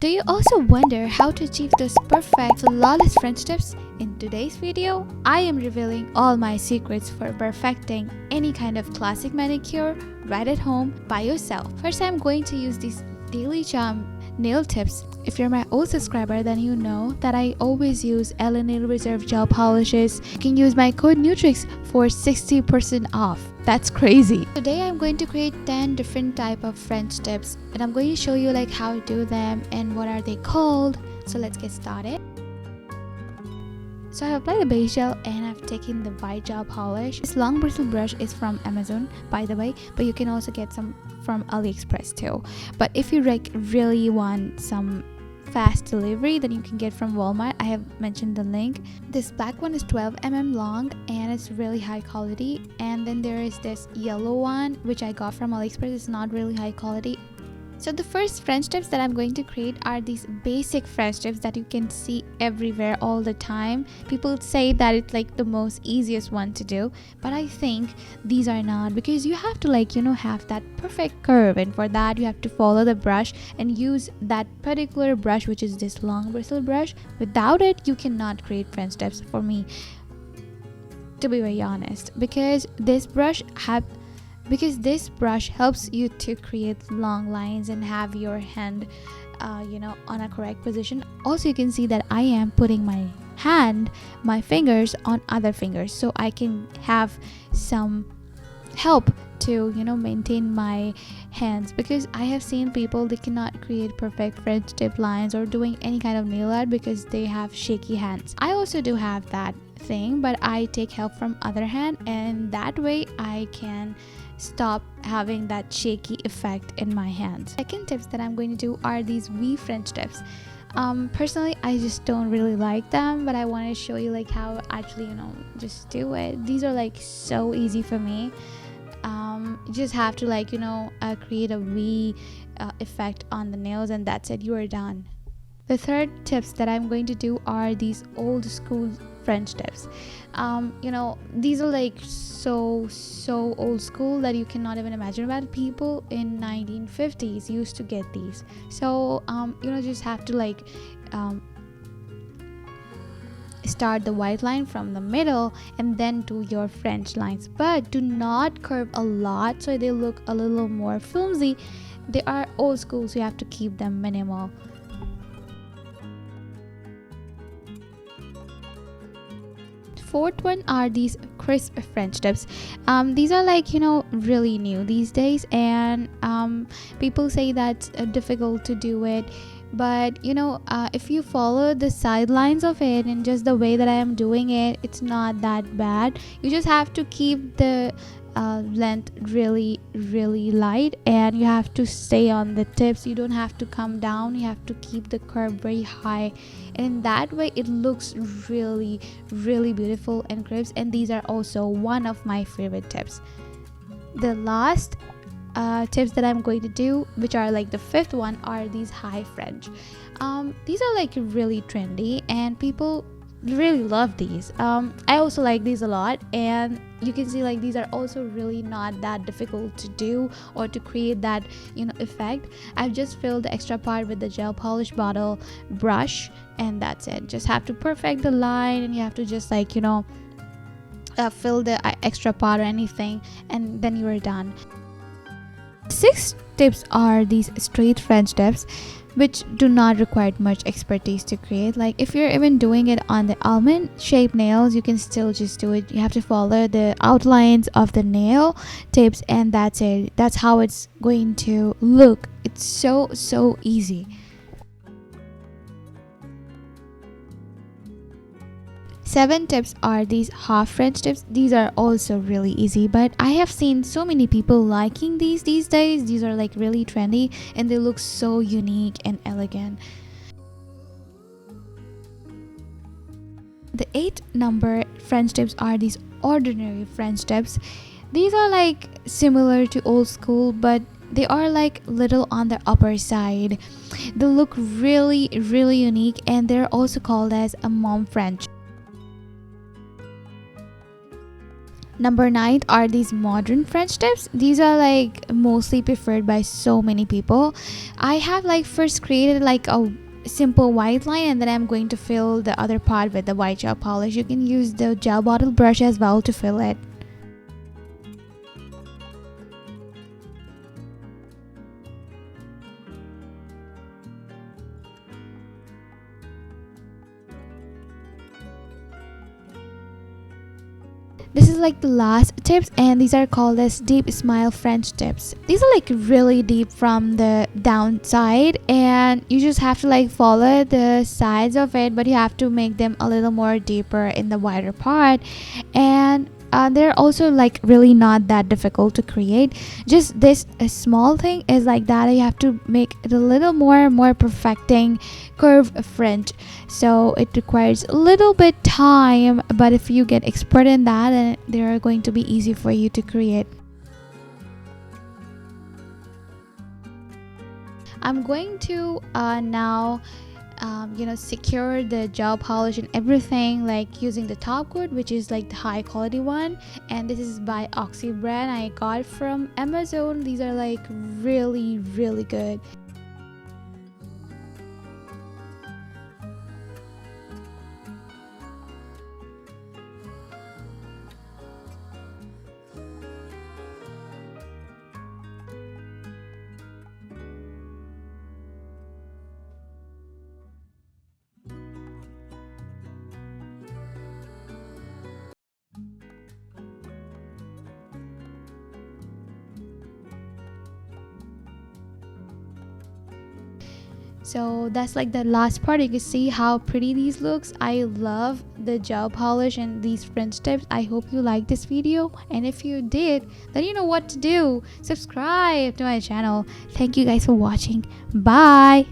Do you also wonder how to achieve those perfect, flawless French tips? In today's video, I am revealing all my secrets for perfecting any kind of classic manicure right at home by yourself. First, I'm going to use these Daily Charm nail tips. If you're my old subscriber, then you know that I always use Ella Nail Reserve gel polishes. You can use my code NUTRIX for 60% off. That's crazy. Today I'm going to create 10 different type of French tips, and I'm going to show you like how to do them and what are they called. So let's get started. So I've applied the base gel and I've taken the white gel polish. This long bristle brush is from Amazon, by the way, but you can also get some from AliExpress too. But if you really want some fast delivery, then you can get from Walmart. I have mentioned the link. This black one is 12 long and it's really high quality, and then there is this yellow one which I got from AliExpress. It's not really high quality. So the first French tips that I'm going to create are these basic French tips that you can see everywhere all the time. People say that it's like the most easiest one to do, but I think these are not, because you have to have that perfect curve, and for that you have to follow the brush and use that particular brush, which is this long bristle brush. Without it, you cannot create French tips, for me, to be very honest, because this brush helps you to create long lines and have your hand on a correct position. Also, you can see that I am putting my fingers on other fingers, so I can have some help to maintain my hands, because I have seen people, they cannot create perfect French tip lines or doing any kind of nail art because they have shaky hands. I also do have that thing, but I take help from other hand, and that way I can stop having that shaky effect in my hands. Second tips that I'm going to do are these V French tips. Personally, I just don't really like them, but I want to show you like how actually just do it. These are like so easy for me. You just have to create a V effect on the nails, and that's it, you are done. The third tips that I'm going to do are these old school French tips. These are like so old school that you cannot even imagine about. People in 1950s used to get these. So just have to start the white line from the middle and then do your French lines, but do not curve a lot so they look a little more flimsy. They are old school, so you have to keep them minimal. Fourth one are these crisp French tips. These are really new these days, and people say that's difficult to do it, but if you follow the sidelines of it and just the way that I am doing it, it's not that bad. You just have to keep the length really light, and you have to stay on the tips. You don't have to come down, you have to keep the curve very high, and in that way it looks really beautiful and crisp. And these are also one of my favorite tips. The last tips that I'm going to do, which are like the fifth one, are these high French. These are like really trendy and people really love these. I also like these a lot, and you can see these are also really not that difficult to do or to create that effect. I've just filled the extra part with the gel polish bottle brush, and that's it. Just have to perfect the line, and you have to just fill the extra part or anything, and then you are done. Six tips are these straight French tips, which do not require much expertise to create. Like if you're even doing it on the almond shaped nails, you can still just do it. You have to follow the outlines of the nail tips, and that's it. That's how it's going to look. It's so easy. Seven tips are these half French tips. These are also really easy, but I have seen so many people liking these days. These are really trendy, and they look so unique and elegant. The 8 number French tips are these ordinary French tips. These are similar to old school, but they are little on the upper side. They look really unique, and they're also called as a mom French. Number 9 are these modern French tips. These are like mostly preferred by so many people. I have like first created like a simple white line, and then I'm going to fill the other part with the white gel polish. You can use the gel bottle brush as well to fill it. This is like the last tips, and these are called as deep smile French tips. These are like really deep from the downside, and you just have to like follow the sides of it, but you have to make them a little more deeper in the wider part. And they're also like really not that difficult to create. Just this a small thing is like that you have to make it a little more perfecting curve French, so it requires a little bit time, but if you get expert in that, then they're going to be easy for you to create. I'm going to now secure the gel polish and everything, like using the top coat, which is like the high quality one, and this is by Oxy brand. I got from Amazon. These are like really good. So that's like the last part. You can see how pretty these looks. I love the gel polish and these French tips. I hope you liked this video, and if you did, then you know what to do. Subscribe to my channel. Thank you guys for watching. Bye.